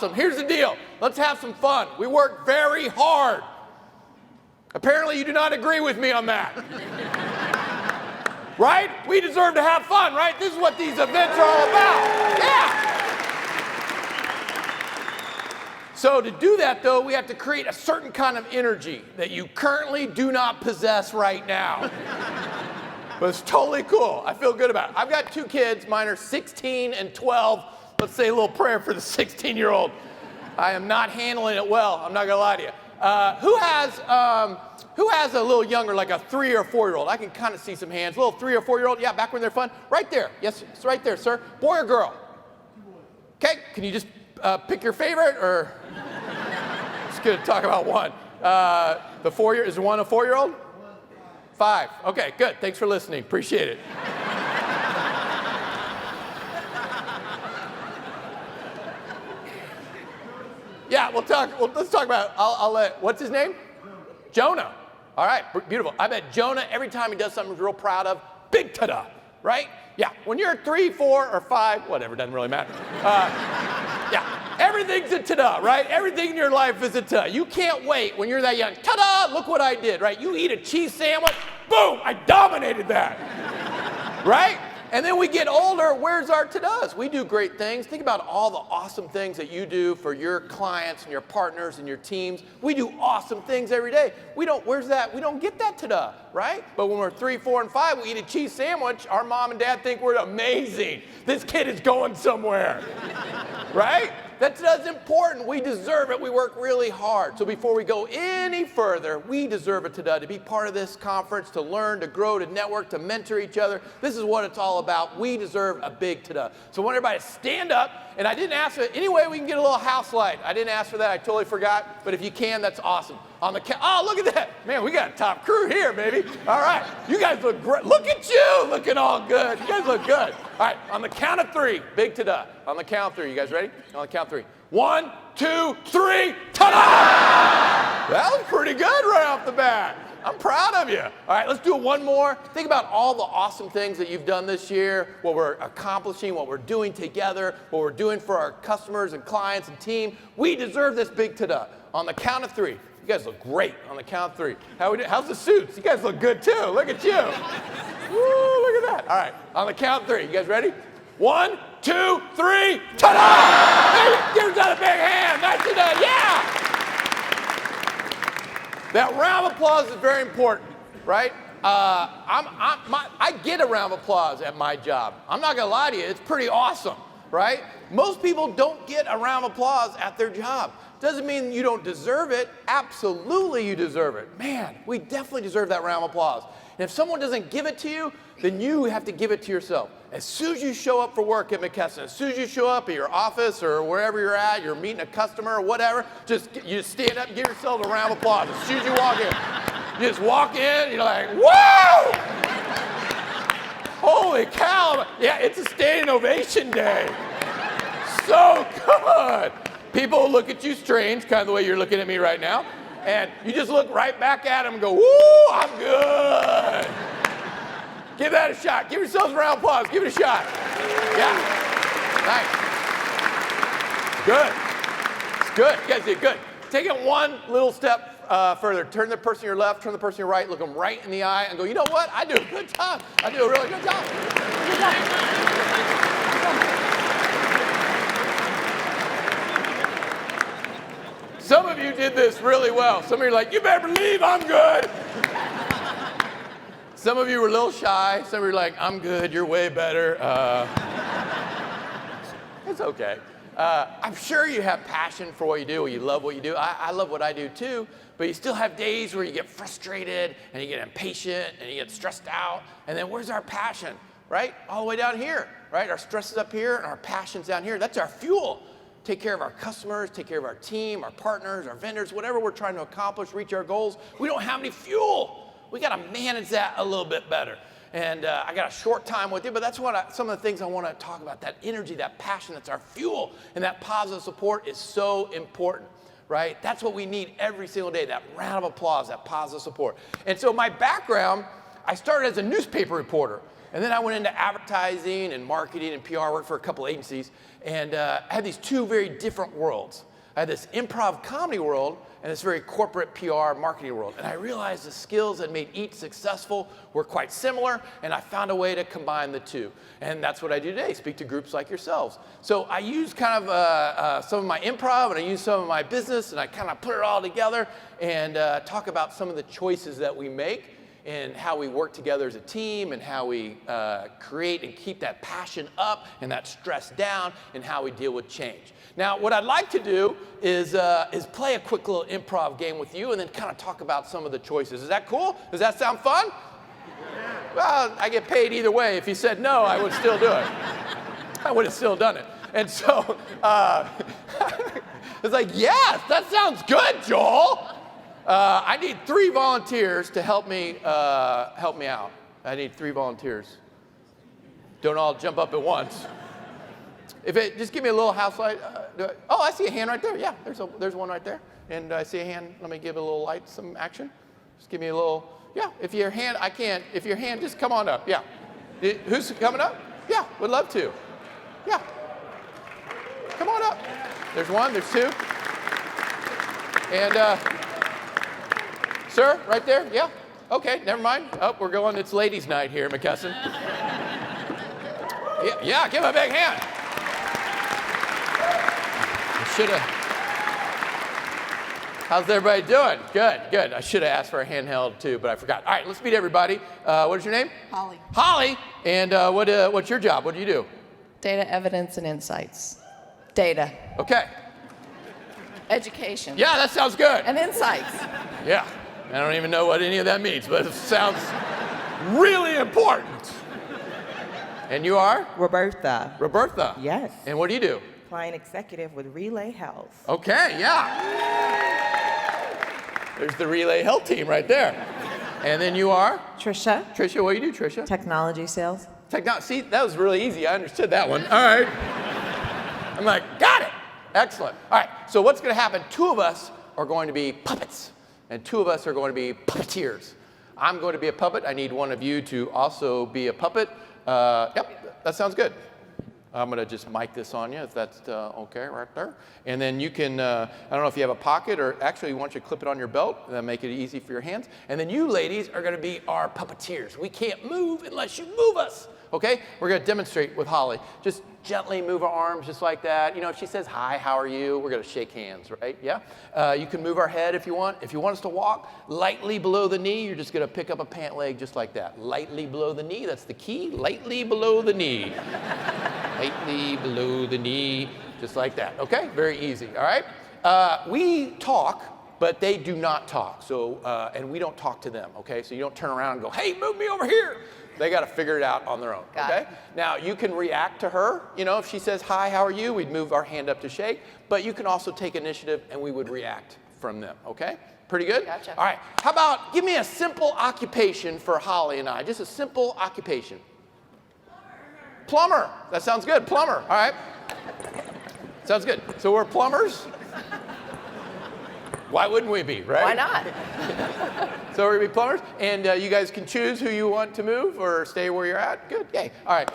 So here's the deal. Let's have some fun. We work very hard. Apparently you do not agree with me on that. Right? We deserve to have fun, right? This is what these events are all about. Yeah. So to do that, though, we have to create a certain kind of energy that you currently do not possess right now. But it's totally cool. I feel good about it. I've got 2 kids. Mine are 16 and 12. Let's say a little prayer for the 16-year-old. I am not handling it well. I'm not going to lie to you. Who has a little younger, like a 3 or 4-year-old? I can kind of see some hands. Little 3 or 4-year-old? Yeah, back when they're fun. Right there. Yes, it's right there, sir. Boy or girl? Okay, can you just pick your favorite, or just going to talk about one? The 4-year, is one a 4-year-old? 5. Okay, good. Thanks for listening. Appreciate it. Yeah, let's talk about, I'll let, what's his name? Jonah. All right, beautiful. I bet Jonah, every time he does something he's real proud of, big ta-da, right? Yeah, when you're 3, 4, or 5, whatever, doesn't really matter. Yeah, everything's a ta-da, right? Everything in your life is a ta-da. You can't wait when you're that young. Ta-da, look what I did, right? You eat a cheese sandwich, boom, I dominated that, right? And then we get older, where's our ta-das? We do great things. Think about all the awesome things that you do for your clients and your partners and your teams. We do awesome things every day. Where's that? We don't get that ta-da, right? But when we're 3, 4, and 5, we eat a cheese sandwich, our mom and dad think we're amazing. This kid is going somewhere, right? That ta-da is important. We deserve it. We work really hard. So before we go any further, we deserve a ta-da to be part of this conference, to learn, to grow, to network, to mentor each other. This is what it's all about. We deserve a big ta-da. So I want everybody to stand up. And I didn't ask for it. Any way we can get a little house light. I didn't ask for that. I totally forgot. But if you can, that's awesome. On the oh, look at that. Man, we got a top crew here, baby. All right. You guys look great. Look at you looking all good. You guys look good. All right. On the count of 3, big ta-da. On the count of 3. You guys ready? On the count of 3. 1, 2, 3. Ta-da! That was pretty good right off the bat. I'm proud of you. All right, let's do one more. Think about all the awesome things that you've done this year, what we're accomplishing, what we're doing together, what we're doing for our customers and clients and team. We deserve this big ta-da. On the count of 3. You guys look great on the count of 3. How's the suits? You guys look good too. Look at you. Woo, look at that. All right, on the count of 3. You guys ready? 1, 2, 3. Ta-da! Give that a big hand. That's it. Yeah! That round of applause is very important, right? I get a round of applause at my job. I'm not gonna lie to you, it's pretty awesome, right? Most people don't get a round of applause at their job. Doesn't mean you don't deserve it. Absolutely you deserve it. Man, we definitely deserve that round of applause. And if someone doesn't give it to you, then you have to give it to yourself. As soon as you show up for work at McKesson, as soon as you show up at your office or wherever you're at, you're meeting a customer or whatever, you stand up and give yourself a round of applause. As soon as you walk in, you just walk in, you're like, whoa! Holy cow! Yeah, it's a standing ovation day. So good. People look at you strange, kind of the way you're looking at me right now, and you just look right back at them and go, woo, I'm good. Give that a shot. Give yourselves a round of applause. Give it a shot. Yeah. Nice. Good. It's good. You guys did good. Take it one little step further. Turn the person to your left, turn the person to your right, look them right in the eye, and go, you know what? I do a good job. I do a really good job. Good job. Some of you did this really well. Some of you are like, you better believe I'm good. Some of you were a little shy. Some of you were like, I'm good, you're way better. It's okay. I'm sure you have passion for what you do, or you love what you do. I love what I do too, but you still have days where you get frustrated and you get impatient and you get stressed out. And then where's our passion, right? All the way down here, right? Our stress is up here and our passion's down here. That's our fuel. Take care of our customers, take care of our team, our partners, our vendors, whatever we're trying to accomplish, reach our goals. We don't have any fuel. We got to manage that a little bit better. And I got a short time with you, but that's some of the things I want to talk about. That energy, that passion, that's our fuel. And that positive support is so important, right? That's what we need every single day, that round of applause, that positive support. And so my background, I started as a newspaper reporter. And then I went into advertising and marketing and PR, worked for a couple agencies, and I had these two very different worlds. I had this improv comedy world and this very corporate PR marketing world. And I realized the skills that made each successful were quite similar, and I found a way to combine the two. And that's what I do today, speak to groups like yourselves. So I use kind of some of my improv, and I use some of my business, and I kind of put it all together and talk about some of the choices that we make and how we work together as a team, and how we create and keep that passion up and that stress down, and how we deal with change. Now, what I'd like to do is play a quick little improv game with you and then kind of talk about some of the choices. Is that cool? Does that sound fun? Yeah. Well, I get paid either way. If you said no, I would still do it. I would have still done it. And so it's like, yes, that sounds good, Joel. I need 3 volunteers to help me out. I need 3 volunteers. Don't all jump up at once. Just give me a little house light. Oh, I see a hand right there. Yeah, there's one right there. And I see a hand. Let me give it a little light, some action. Just give me a little. Yeah, if your hand, just come on up. Yeah. Who's coming up? Yeah, would love to. Yeah. Come on up. There's 1, there's 2. And sir, right there? Yeah. Okay, never mind. Oh, we're going. It's ladies' night here, McKesson. Yeah, give him a big hand. How's everybody doing? Good. I should have asked for a handheld too, but I forgot. All right, let's meet everybody. What is your name? Holly. Holly. And what's your job? What do you do? Data, evidence, and insights. Data. Okay. Education. Yeah, that sounds good. And insights. Yeah. I don't even know what any of that means, but it sounds really important. And you are? Roberta. Roberta. Yes. And what do you do? Client executive with Relay Health. Okay, yeah. There's the Relay Health team right there. And then you are? Trisha. Trisha, what do you do, Trisha? Technology sales. See, that was really easy. I understood that one. All right. I'm like, got it. Excellent. All right, so what's going to happen? 2 of us are going to be puppets, and 2 of us are going to be puppeteers. I'm going to be a puppet. I need one of you to also be a puppet. Yep, that sounds good. I'm going to just mic this on you, if that's okay, right there. And then you can, I don't know if you have a pocket, or actually, why don't you clip it on your belt, and that'll make it easy for your hands. And then you ladies are going to be our puppeteers. We can't move unless you move us, okay? We're going to demonstrate with Holly. Just gently move our arms just like that. You know, if she says, hi, how are you? We're going to shake hands, right? Yeah? You can move our head if you want. If you want us to walk lightly below the knee, you're just going to pick up a pant leg just like that. Lightly below the knee, that's the key. Lightly below the knee. Lightly below the knee, just like that. Okay? Very easy, all right? We talk, but they do not talk. So, and we don't talk to them, okay? So you don't turn around and go, hey, move me over here. They got to figure it out on their own, okay? Now, you can react to her. You know, if she says, hi, how are you? We'd move our hand up to shake. But you can also take initiative, and we would react from them, okay? Pretty good? Gotcha. All right. How about give me a simple occupation for Holly and I? Just a simple occupation. Plumber. That sounds good. Plumber. All right. Sounds good. So we're plumbers? Why wouldn't we be, right? Why not? So we're going to be plumbers, and you guys can choose who you want to move or stay where you're at. Good, yay. All right,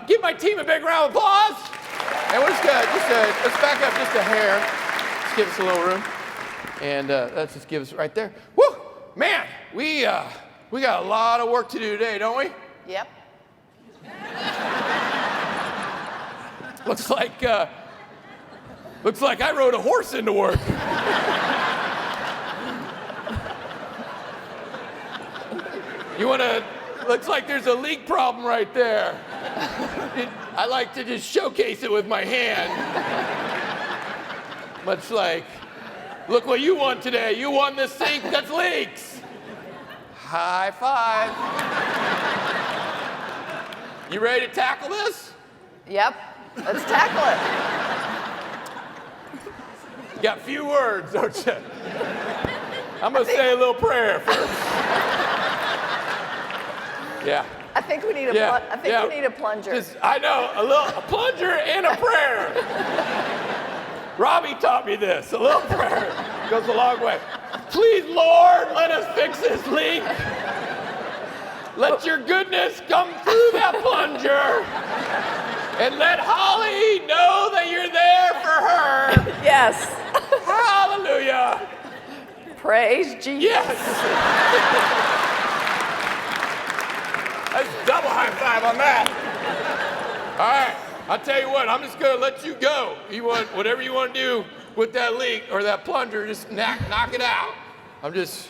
give my team a big round of applause. And we're just let's back up just a hair. Let's give us a little room. And let's just give us right there. Woo, man, we got a lot of work to do today, don't we? Yep. Looks like I rode a horse into work. Looks like there's a leak problem right there. I like to just showcase it with my hand. Much like, look what you won today. You won this sink that leaks. High five. You ready to tackle this? Yep. Let's tackle it. You got few words, don't you? I'm going to say a little prayer first. Yeah. I think we need we need a plunger. I know, a plunger and a prayer. Robbie taught me this. A little prayer goes a long way. Please, Lord, let us fix this leak. Let your goodness come through that plunger. And let Holly know that you're there for her. Yes. Hallelujah. Praise Jesus. Yes. That's double high five on that. All right. I'll tell you what, I'm just going to let you go. You want whatever you want to do with that leak or that plunger, just knock it out. I'm just,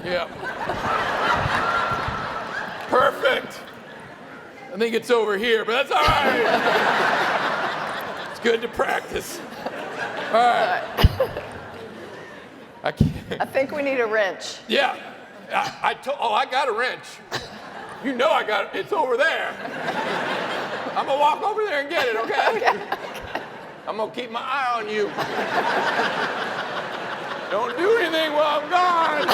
yeah. Perfect. I think it's over here, but that's all right. It's good to practice. All right. I can't. I think we need a wrench. Yeah. I got a wrench. You know I got it. It's over there. I'm going to walk over there and get it, okay? I'm going to keep my eye on you. Don't do anything while I'm gone.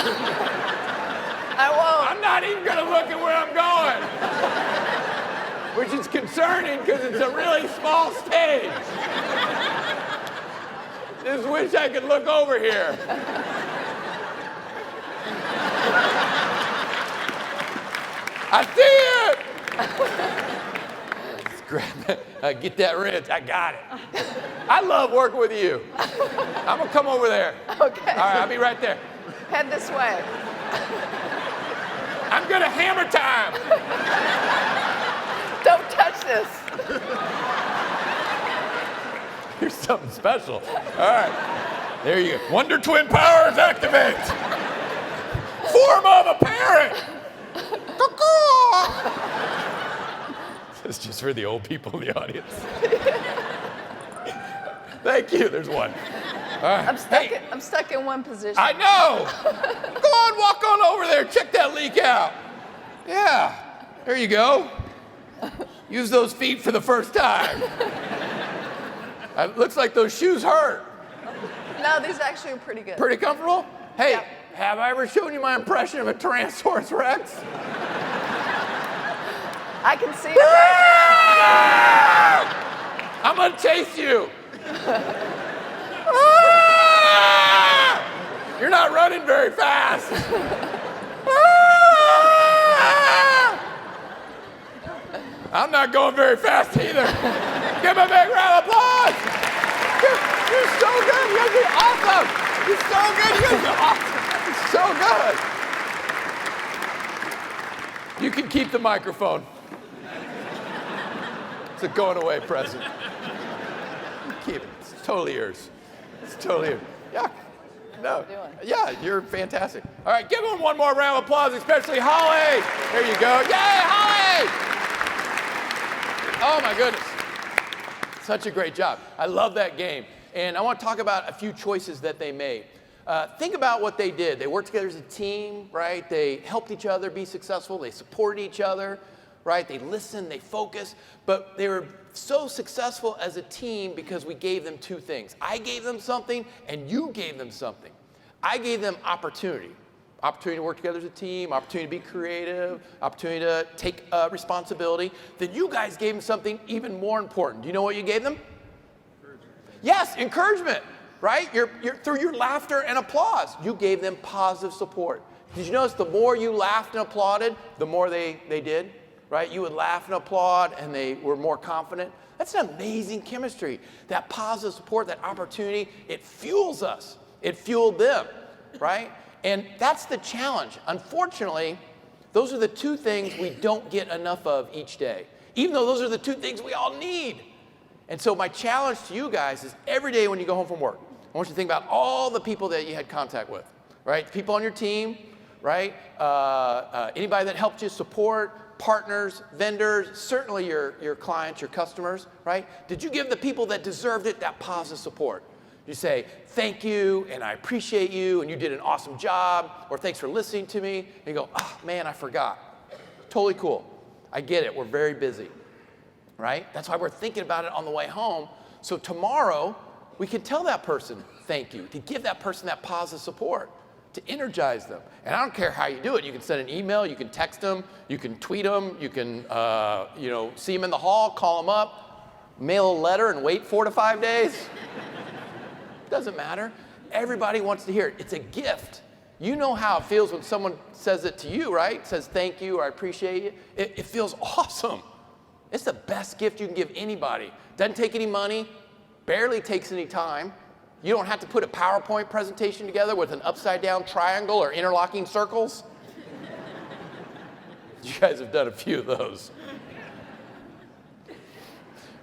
I won't. I'm not even going to look at where I'm going. Which is concerning because it's a really small stage. Just wish I could look over here. I see it! Just grab it. Get that wrench. I got it. I love working with you. I'm going to come over there. Okay. All right, I'll be right there. Head this way. I'm going to hammer time. Don't touch this. You're something special. All right. There you go. Wonder Twin powers activate. Form of a parent. This is just for the old people in the audience. Thank you. There's one. All right. I'm stuck in one position. I know. Go on, walk on over there. Check that leak out. Yeah. There you go. Use those feet for the first time. It looks like those shoes hurt. No, these actually are pretty good. Pretty comfortable? Hey, Yep. have I ever shown you my impression of a Tyrannosaurus Rex? I can see it right I'm gonna chase you. You're not running very fast. I'm not going very fast either. Give a big round of applause. You're so good. You guys are awesome. You're so good. You guys are awesome. You're so good. You can keep the microphone. It's a going away present. Keep it. It's totally yours. It's totally yours. Yeah. No. Yeah, you're fantastic. All right, give them one more round of applause, especially Holly. There you go. Yay, Holly! Oh my goodness. Such a great job. I love that game. And I want to talk about a few choices that they made. Think about what they did. They worked together as a team, right? They helped each other be successful. They supported each other, right? They listened, they focused. But they were so successful as a team because we gave them two things. I gave them something, and you gave them something. I gave them opportunity. Opportunity to work together as a team, opportunity to be creative, opportunity to take responsibility. Then you guys gave them something even more important. Do you know what you gave them? Encouragement. Yes, encouragement, right? Through your laughter and applause, you gave them positive support. Did you notice the more you laughed and applauded, the more they did, right? You would laugh and applaud, and they were more confident. That's an amazing chemistry. That positive support, that opportunity, it fuels us. It fueled them, right? And that's the challenge. Unfortunately, those are the two things we don't get enough of each day, even though those are the two things we all need. And so my challenge to you guys is every day when you go home from work, I want you to think about all the people that you had contact with, right? People on your team, right? Anybody that helped you support, partners, vendors, certainly your clients, your customers, right? Did you give the people that deserved it that positive support? You say, thank you, and I appreciate you, and you did an awesome job, or thanks for listening to me. And you go, oh, man, I forgot. Totally cool. I get it. We're very busy, right? That's why we're thinking about it on the way home. So tomorrow, we can tell that person thank you, to give that person that positive support, to energize them. And I don't care how you do it. You can send an email. You can text them. You can tweet them. You can see them in the hall, call them up, mail a letter, and wait 4 to 5 days. Doesn't matter. Everybody wants to hear it. It's a gift. You know how it feels when someone says it to you, right? Says thank you or I appreciate you. It feels awesome. It's the best gift you can give anybody. Doesn't take any money, barely takes any time. You don't have to put a PowerPoint presentation together with an upside down triangle or interlocking circles. You guys have done a few of those.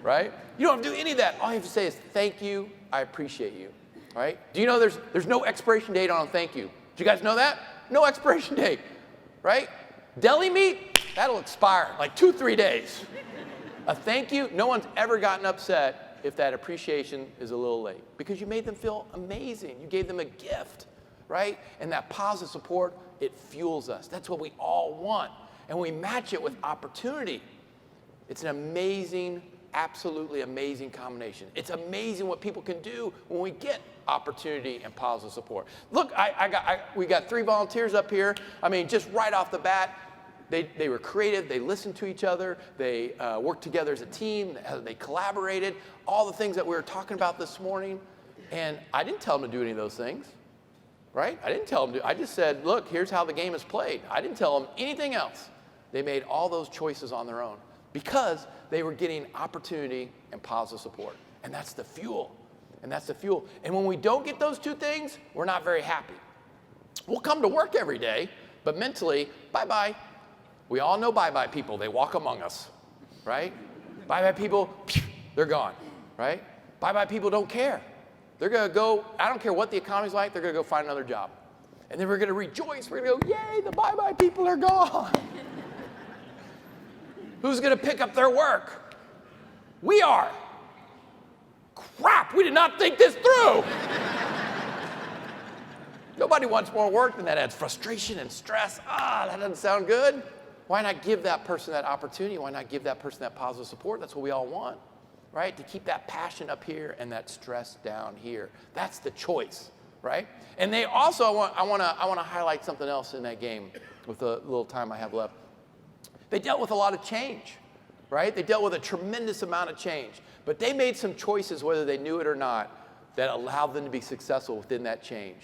Right? You don't have to do any of that. All you have to say is thank you, I appreciate you. Right? Do you know there's no expiration date on a thank you? Do you guys know that? No expiration date. Right? Deli meat, that'll expire like 2-3 days. A thank you, no one's ever gotten upset if that appreciation is a little late because you made them feel amazing. You gave them a gift, right? And that positive support, it fuels us. That's what we all want. And we match it with opportunity. It's an amazing, absolutely amazing combination. It's amazing what people can do when we get opportunity and positive support. Look, we got 3 volunteers up here. I mean, just right off the bat, they were creative, they listened to each other, they worked together as a team, they collaborated, all the things that we were talking about this morning. And I didn't tell them to do any of those things, right? I didn't tell them to. I just said, look, here's how the game is played. I didn't tell them anything else. They made all those choices on their own because they were getting opportunity and positive support. And that's the fuel. And that's the fuel. And when we don't get those 2 things, we're not very happy. We'll come to work every day, but mentally, bye-bye. We all know bye-bye people. They walk among us, right? Bye-bye people, they're gone, right? Bye-bye people don't care. They're going to go, I don't care what the economy's like, they're going to go find another job. And then we're going to rejoice. We're going to go, yay, the bye-bye people are gone. Who's going to pick up their work? We are. Crap, we did not think this through. Nobody wants more work than that. Adds frustration and stress. That doesn't sound good. Why not give that person that opportunity? Why not give that person that positive support? That's what we all want, right? To keep that passion up here and that stress down here. That's the choice, right? And they also, I want to highlight something else in that game with the little time I have left. They dealt with a lot of change, right? They dealt with a tremendous amount of change. But they made some choices, whether they knew it or not, that allowed them to be successful within that change.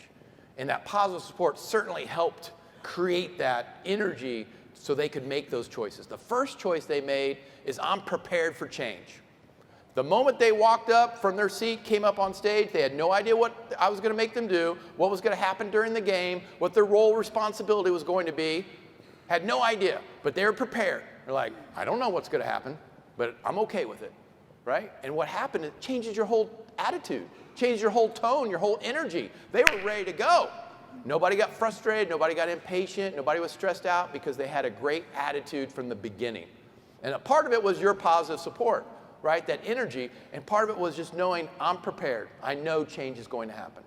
And that positive support certainly helped create that energy so they could make those choices. The first choice they made is I'm prepared for change. The moment they walked up from their seat, came up on stage, they had no idea what I was going to make them do, what was going to happen during the game, what their role responsibility was going to be. Had no idea, but they were prepared. They're like, I don't know what's going to happen, but I'm okay with it, right? And what happened, it changes your whole attitude, changes your whole tone, your whole energy. They were ready to go. Nobody got frustrated, nobody got impatient, nobody was stressed out because they had a great attitude from the beginning. And a part of it was your positive support, right? That energy, and part of it was just knowing I'm prepared. I know change is going to happen.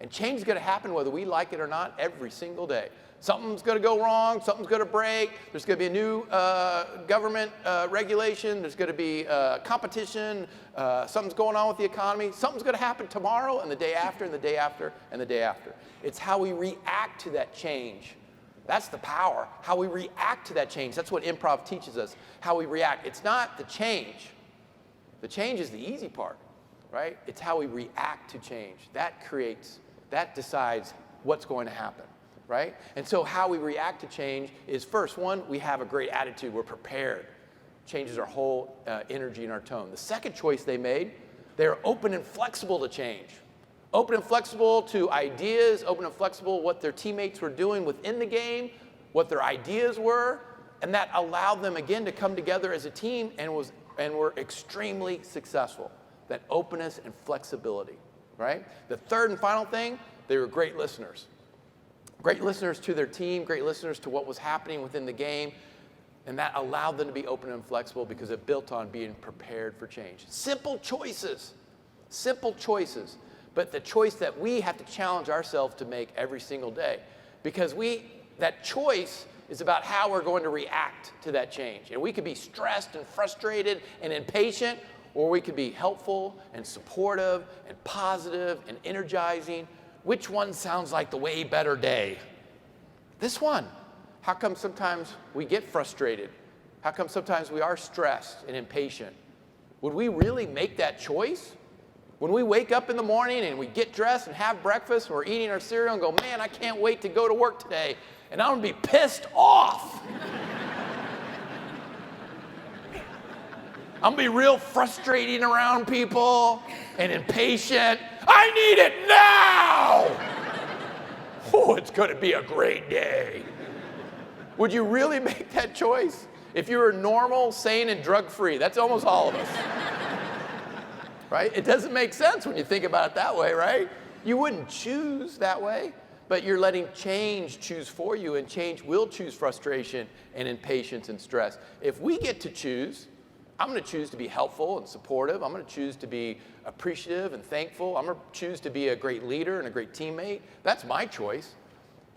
And change is going to happen whether we like it or not every single day. Something's going to go wrong, something's going to break, there's going to be a new government regulation, there's going to be competition, something's going on with the economy, something's going to happen tomorrow and the day after and the day after and the day after. It's how we react to that change. That's the power, how we react to that change. That's what improv teaches us, how we react. It's not the change. The change is the easy part, right? It's how we react to change. That decides what's going to happen. Right? And so how we react to change is first, one, we have a great attitude. We're prepared. Changes our whole energy and our tone. The second choice they made, they're open and flexible to change. Open and flexible to ideas, open and flexible what their teammates were doing within the game, what their ideas were, and that allowed them, again, to come together as a team and were extremely successful. That openness and flexibility, right? The third and final thing, they were great listeners. Great listeners to their team, great listeners to what was happening within the game, and that allowed them to be open and flexible because it built on being prepared for change. Simple choices, but the choice that we have to challenge ourselves to make every single day because that choice is about how we're going to react to that change. And we could be stressed and frustrated and impatient, or we could be helpful and supportive and positive and energizing. Which one sounds like the way better day? This one. How come sometimes we get frustrated? How come sometimes we are stressed and impatient? Would we really make that choice? When we wake up in the morning and we get dressed and have breakfast, and we're eating our cereal and go, man, I can't wait to go to work today, and I'm gonna be pissed off. I'm gonna be real frustrating around people and impatient. I need it now! Oh, it's gonna be a great day. Would you really make that choice? If you were normal, sane, and drug-free, that's almost all of us. Right? It doesn't make sense when you think about it that way, right? You wouldn't choose that way, but you're letting change choose for you, and change will choose frustration and impatience and stress. If we get to choose, I'm going to choose to be helpful and supportive. I'm going to choose to be appreciative and thankful. I'm going to choose to be a great leader and a great teammate. That's my choice.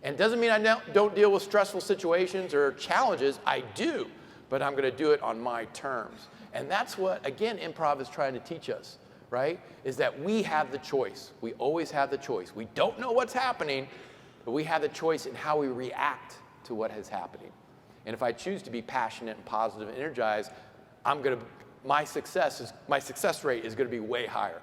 And it doesn't mean I don't deal with stressful situations or challenges. I do, but I'm going to do it on my terms. And that's what, again, improv is trying to teach us, right? Is that we have the choice. We always have the choice. We don't know what's happening, but we have the choice in how we react to what is happening. And if I choose to be passionate and positive and energized, my success rate is going to be way higher.